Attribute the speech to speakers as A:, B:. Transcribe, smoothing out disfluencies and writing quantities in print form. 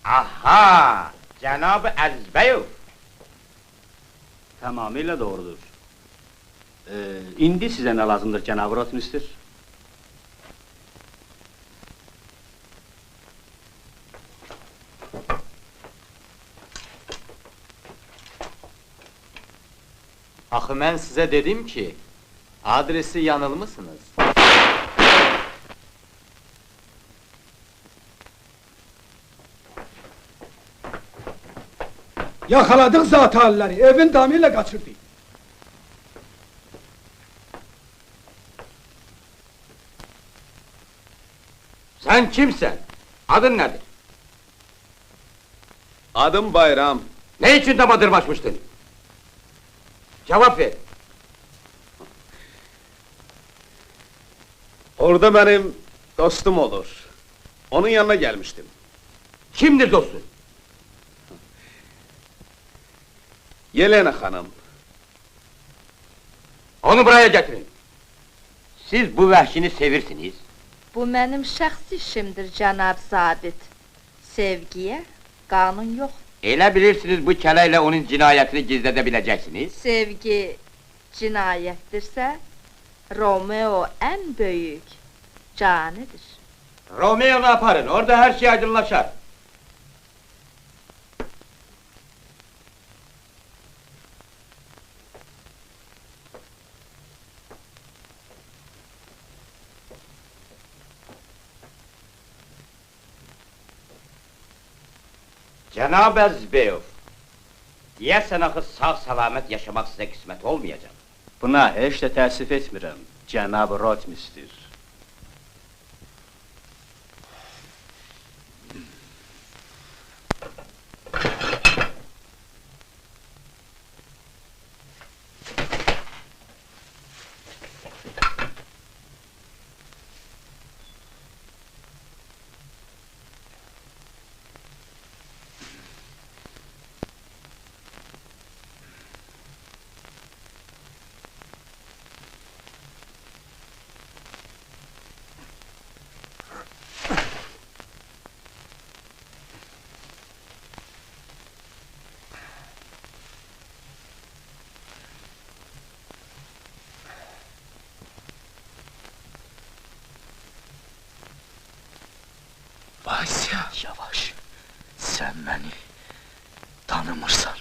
A: Aha! Cenab-ı Aziz Beyov!
B: Tamamıyla doğrudur. İndi size ne lazımdır Cenab-ı Rotmister?
C: Axı ben size dedim ki, adresi yanılmışsınız.
D: Yakaladık zat-ı evin damıyla kaçırdı.
A: Sen kimsen? Adın nedir?
E: Adım Bayram.
A: Ne için dama dırmaşmıştın? Cevap ver!
E: Orada benim dostum olur. Onun yanına gelmiştim.
A: Kimdir dostun?
E: Yelena Hanım.
A: Onu buraya getirin! Siz bu vəhşini sevirsiniz.
F: Bu mənim şəxsi işimdir, cənab zabit. Sevgiyə qanun yox.
A: Elə bilirsiniz bu kələyle onun cinayetini gizlədə
F: Sevgi cinayətdirsə, Romeo ən böyük canidir.
A: Romeo'nu aparın, orada her şey aydınlaşar. Cenab-ı Aziz Beyov, deyəsən axı sağ-salamet yaşamak size kısmet olmayacak.
B: Buna heç də təəssüf etmirəm, Cenab-ı Rotmister.
G: Vasya, yavaş. Sen beni tanımırsan.